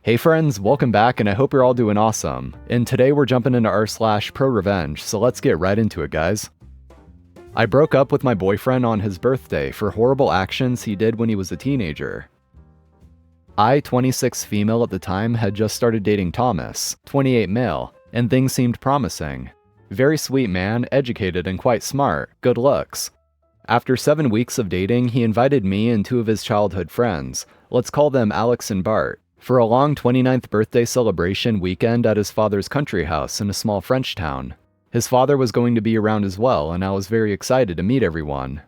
Hey friends, welcome back and I hope you're all doing awesome. And today we're jumping into r/ProRevenge, so let's get right into it guys. I broke up with my boyfriend on his birthday for horrible actions he did when he was a teenager. I, 26 female at the time, had just started dating Thomas, 28 male, and things seemed promising. Very sweet man, educated and quite smart, good looks. After 7 weeks of dating, he invited me and 2 of his childhood friends, let's call them Alex and Bart, for a long 29th birthday celebration weekend at his father's country house in a small French town. His father was going to be around as well, and I was very excited to meet everyone.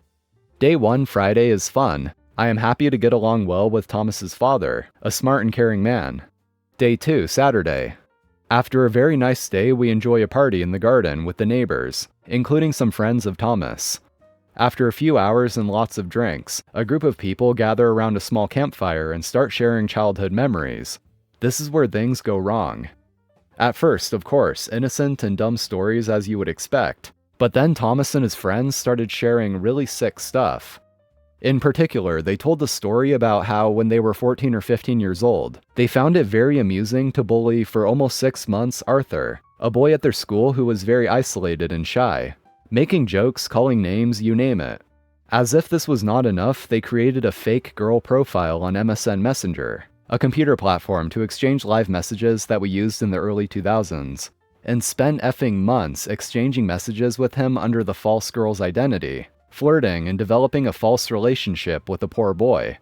Day 1, Friday, is fun. I am happy to get along well with Thomas's father, a smart and caring man. Day 2, Saturday. After a very nice day, we enjoy a party in the garden with the neighbors, including some friends of Thomas. After a few hours and lots of drinks, a group of people gather around a small campfire and start sharing childhood memories. This is where things go wrong. At first, of course, innocent and dumb stories as you would expect, but then Thomas and his friends started sharing really sick stuff. In particular, they told the story about how when they were 14 or 15 years old, they found it very amusing to bully for almost 6 months Arthur, a boy at their school who was very isolated and shy. Making jokes, calling names, you name it. As if this was not enough, they created a fake girl profile on MSN Messenger, a computer platform to exchange live messages that we used in the early 2000s, and spent effing months exchanging messages with him under the false girl's identity, flirting and developing a false relationship with a poor boy.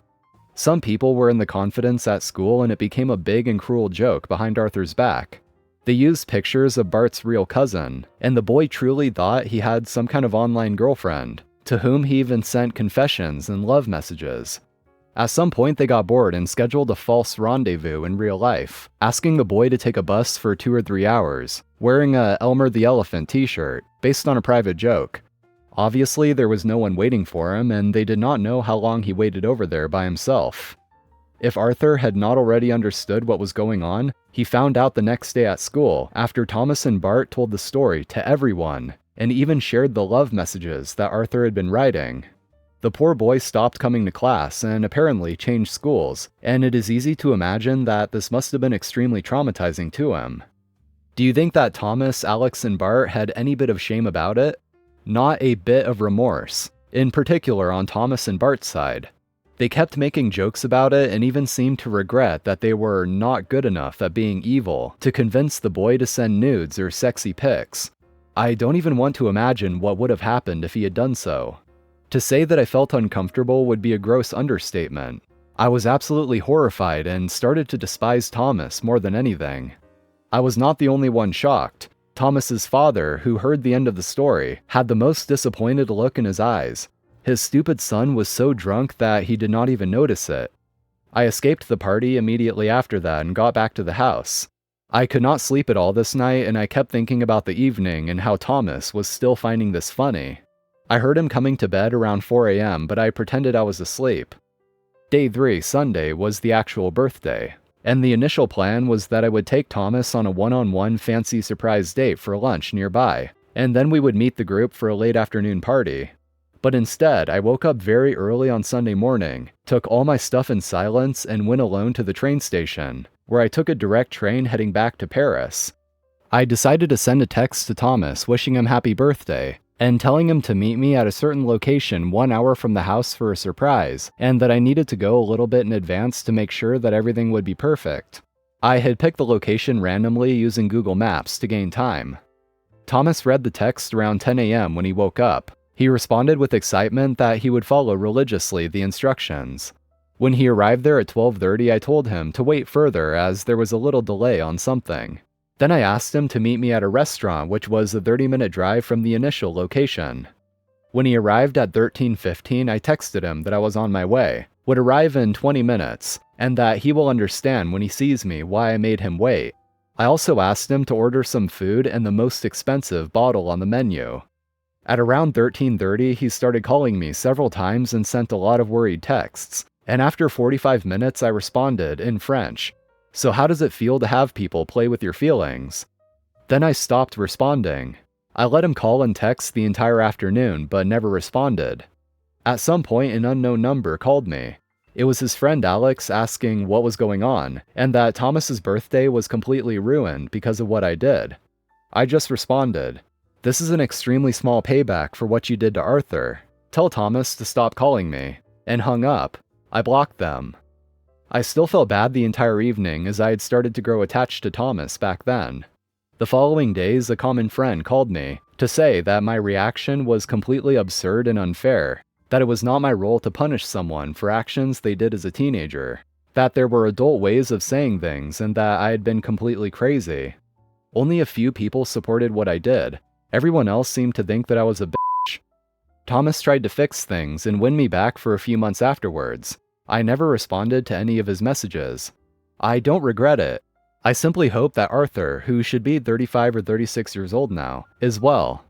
Some people were in the confidence at school and it became a big and cruel joke behind Arthur's back. They used pictures of Bart's real cousin, and the boy truly thought he had some kind of online girlfriend, to whom he even sent confessions and love messages. At some point they got bored and scheduled a false rendezvous in real life, asking the boy to take a bus for 2 or 3 hours, wearing a Elmer the Elephant t-shirt, based on a private joke. Obviously there was no one waiting for him, and they did not know how long he waited over there by himself. If Arthur had not already understood what was going on, he found out the next day at school after Thomas and Bart told the story to everyone, and even shared the love messages that Arthur had been writing. The poor boy stopped coming to class and apparently changed schools, and it is easy to imagine that this must have been extremely traumatizing to him. Do you think that Thomas, Alex, and Bart had any bit of shame about it? Not a bit of remorse, in particular on Thomas and Bart's side. They kept making jokes about it and even seemed to regret that they were not good enough at being evil to convince the boy to send nudes or sexy pics. I don't even want to imagine what would have happened if he had done so. To say that I felt uncomfortable would be a gross understatement. I was absolutely horrified and started to despise Thomas more than anything. I was not the only one shocked. Thomas's father, who heard the end of the story, had the most disappointed look in his eyes. His stupid son was so drunk that he did not even notice it. I escaped the party immediately after that and got back to the house. I could not sleep at all this night, and I kept thinking about the evening and how Thomas was still finding this funny. I heard him coming to bed around 4 a.m., but I pretended I was asleep. Day 3, Sunday, was the actual birthday, and the initial plan was that I would take Thomas on a one-on-one fancy surprise date for lunch nearby, and then we would meet the group for a late afternoon party. But instead, I woke up very early on Sunday morning, took all my stuff in silence, and went alone to the train station, where I took a direct train heading back to Paris. I decided to send a text to Thomas wishing him happy birthday, and telling him to meet me at a certain location 1 hour from the house for a surprise, and that I needed to go a little bit in advance to make sure that everything would be perfect. I had picked the location randomly using Google Maps to gain time. Thomas read the text around 10 a.m. when he woke up. He responded with excitement that he would follow religiously the instructions. When he arrived there at 12:30, I told him to wait further as there was a little delay on something. Then I asked him to meet me at a restaurant which was a 30-minute drive from the initial location. When he arrived at 13:15, I texted him that I was on my way, would arrive in 20 minutes, and that he will understand when he sees me why I made him wait. I also asked him to order some food and the most expensive bottle on the menu. At around 13:30, he started calling me several times and sent a lot of worried texts, and after 45 minutes I responded in French, "So how does it feel to have people play with your feelings?" Then I stopped responding. I let him call and text the entire afternoon, but never responded. At some point, an unknown number called me. It was his friend Alex asking what was going on, and that Thomas's birthday was completely ruined because of what I did. I just responded, "This is an extremely small payback for what you did to Arthur. Tell Thomas to stop calling me," and hung up. I blocked them. I still felt bad the entire evening as I had started to grow attached to Thomas back then. The following days, a common friend called me to say that my reaction was completely absurd and unfair, that it was not my role to punish someone for actions they did as a teenager, that there were adult ways of saying things and that I had been completely crazy. Only a few people supported what I did. Everyone else seemed to think that I was a bitch. Thomas tried to fix things and win me back for a few months afterwards. I never responded to any of his messages. I don't regret it. I simply hope that Arthur, who should be 35 or 36 years old now, is well.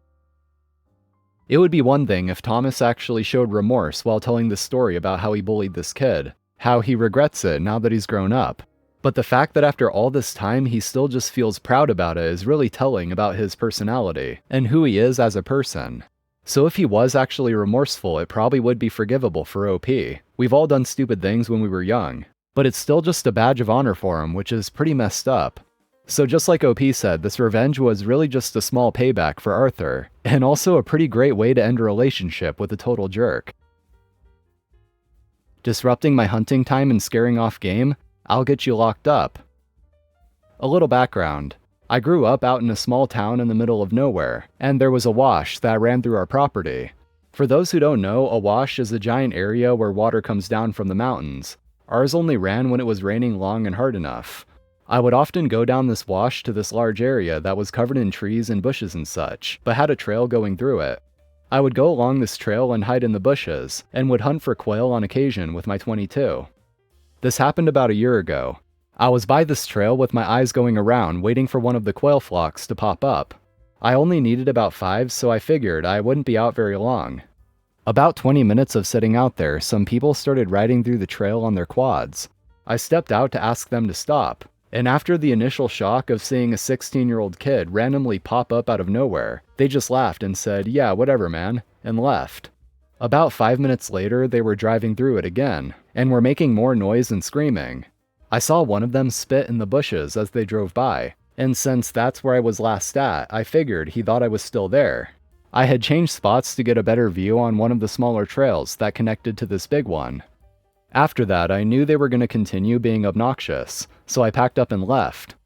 It would be one thing if Thomas actually showed remorse while telling this story about how he bullied this kid, how he regrets it now that he's grown up. But the fact that after all this time he still just feels proud about it is really telling about his personality and who he is as a person. So if he was actually remorseful, it probably would be forgivable for OP. We've all done stupid things when we were young, but it's still just a badge of honor for him, which is pretty messed up. So just like OP said, this revenge was really just a small payback for Arthur, and also a pretty great way to end a relationship with a total jerk. Disrupting my hunting time and scaring off game? I'll get you locked up. A little background. I grew up out in a small town in the middle of nowhere, and there was a wash that ran through our property. For those who don't know, a wash is a giant area where water comes down from the mountains. Ours only ran when it was raining long and hard enough. I would often go down this wash to this large area that was covered in trees and bushes and such, but had a trail going through it. I would go along this trail and hide in the bushes, and would hunt for quail on occasion with my .22. This happened about a year ago. I was by this trail with my eyes going around, waiting for one of the quail flocks to pop up. I only needed about 5, so I figured I wouldn't be out very long. About 20 minutes of sitting out there, some people started riding through the trail on their quads. I stepped out to ask them to stop, and after the initial shock of seeing a 16-year-old kid randomly pop up out of nowhere, they just laughed and said, "Yeah, whatever, man," and left. About 5 minutes later, they were driving through it again, and were making more noise and screaming. I saw one of them spit in the bushes as they drove by, and since that's where I was last at, I figured he thought I was still there. I had changed spots to get a better view on one of the smaller trails that connected to this big one. After that, I knew they were going to continue being obnoxious, so I packed up and left.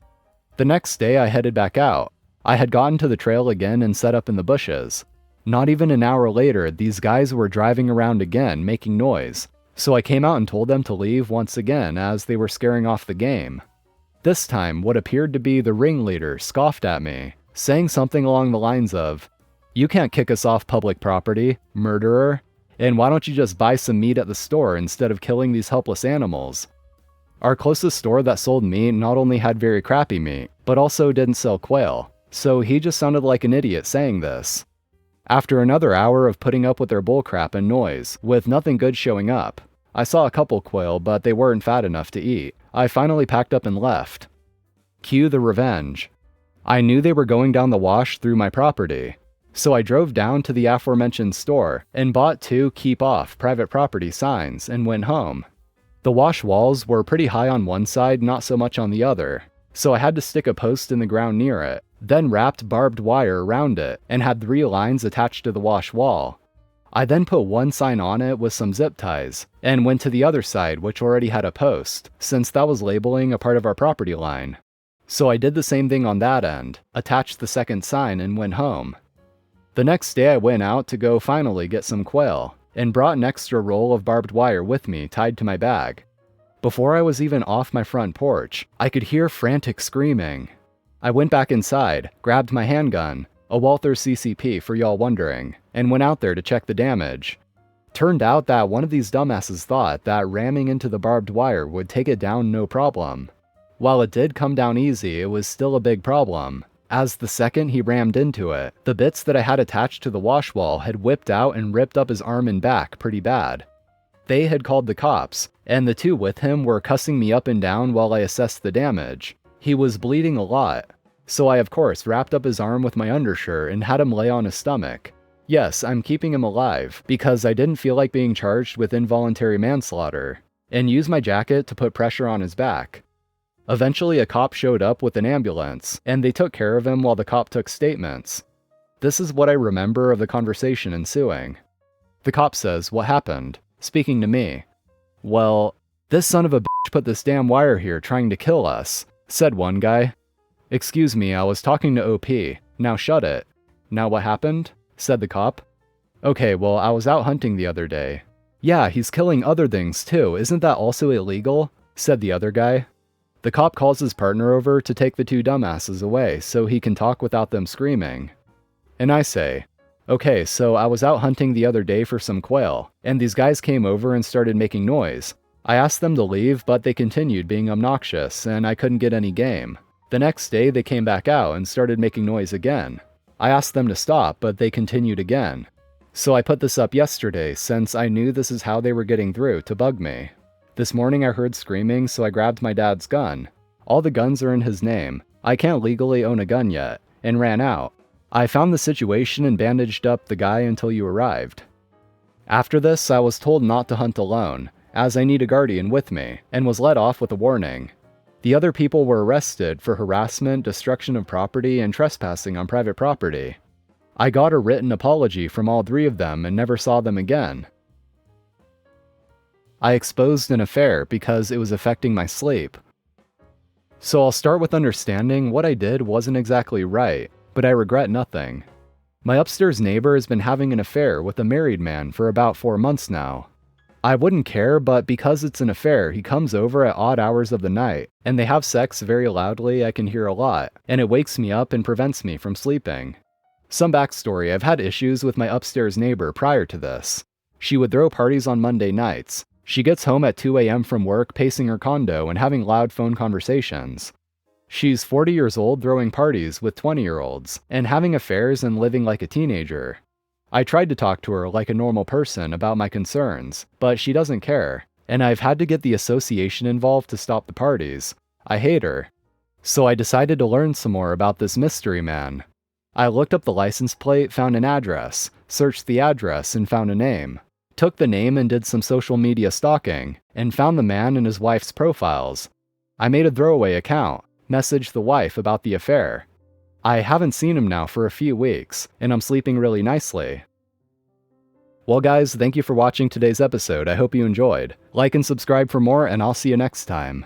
The next day, I headed back out. I had gotten to the trail again and set up in the bushes. Not even an hour later, these guys were driving around again, making noise, so I came out and told them to leave once again as they were scaring off the game. This time, what appeared to be the ringleader scoffed at me, saying something along the lines of, "You can't kick us off public property, murderer, and why don't you just buy some meat at the store instead of killing these helpless animals?" Our closest store that sold meat not only had very crappy meat, but also didn't sell quail, so he just sounded like an idiot saying this. After another hour of putting up with their bullcrap and noise, with nothing good showing up, I saw a couple quail, but they weren't fat enough to eat. I finally packed up and left. Cue the revenge. I knew they were going down the wash through my property, so I drove down to the aforementioned store and bought 2 "Keep Off" private property signs and went home. The wash walls were pretty high on one side, not so much on the other, so I had to stick a post in the ground near it, then wrapped barbed wire around it and had 3 lines attached to the wash wall. I then put one sign on it with some zip ties, and went to the other side which already had a post, since that was labeling a part of our property line. So I did the same thing on that end, attached the second sign and went home. The next day I went out to go finally get some quail, and brought an extra roll of barbed wire with me tied to my bag. Before I was even off my front porch, I could hear frantic screaming. I went back inside, grabbed my handgun, a Walther CCP for y'all wondering, and went out there to check the damage. Turned out that one of these dumbasses thought that ramming into the barbed wire would take it down no problem. While it did come down easy, it was still a big problem, as the second he rammed into it, the bits that I had attached to the wash wall had whipped out and ripped up his arm and back pretty bad. They had called the cops, and the 2 with him were cussing me up and down while I assessed the damage. He was bleeding a lot, so I of course wrapped up his arm with my undershirt and had him lay on his stomach. Yes, I'm keeping him alive, because I didn't feel like being charged with involuntary manslaughter. and used my jacket to put pressure on his back. Eventually, a cop showed up with an ambulance, and they took care of him while the cop took statements. This is what I remember of the conversation ensuing. The cop says, "What happened?" speaking to me. "Well, this son of a bitch put this damn wire here trying to kill us," said one guy. "Excuse me, I was talking to OP. Now shut it." "Now what happened?" said the cop. "Okay, well, I was out hunting the other day." "Yeah, he's killing other things too. Isn't that also illegal?" said the other guy. The cop calls his partner over to take the two dumbasses away so he can talk without them screaming. And I say, "Okay, so I was out hunting the other day for some quail, and these guys came over and started making noise. I asked them to leave, but they continued being obnoxious, and I couldn't get any game. The next day, they came back out and started making noise again. I asked them to stop, but they continued again. So I put this up yesterday, since I knew this is how they were getting through to bug me. This morning I heard screaming, so I grabbed my dad's gun. All the guns are in his name. I can't legally own a gun yet, and ran out. I found the situation and bandaged up the guy until you arrived. After this, I was told not to hunt alone, as I need a guardian with me, and was let off with a warning. The other people were arrested for harassment, destruction of property, and trespassing on private property. I got a written apology from all three of them and never saw them again. I exposed an affair because it was affecting my sleep. So I'll start with understanding what I did wasn't exactly right, but I regret nothing. My upstairs neighbor has been having an affair with a married man for about 4 months now. I wouldn't care, but because it's an affair, he comes over at odd hours of the night, and they have sex very loudly. I can hear a lot, and it wakes me up and prevents me from sleeping. Some backstory: I've had issues with my upstairs neighbor prior to this. She would throw parties on Monday nights. She gets home at 2 a.m. from work, pacing her condo and having loud phone conversations. She's 40 years old, throwing parties with 20-year-olds, and having affairs and living like a teenager. I tried to talk to her like a normal person about my concerns, but she doesn't care, and I've had to get the association involved to stop the parties. I hate her. So I decided to learn some more about this mystery man. I looked up the license plate, found an address, searched the address, and found a name. Took the name and did some social media stalking, and found the man and his wife's profiles. I made a throwaway account, messaged the wife about the affair. I haven't seen him now for a few weeks, and I'm sleeping really nicely. Well guys, thank you for watching today's episode. I hope you enjoyed. Like and subscribe for more, and I'll see you next time.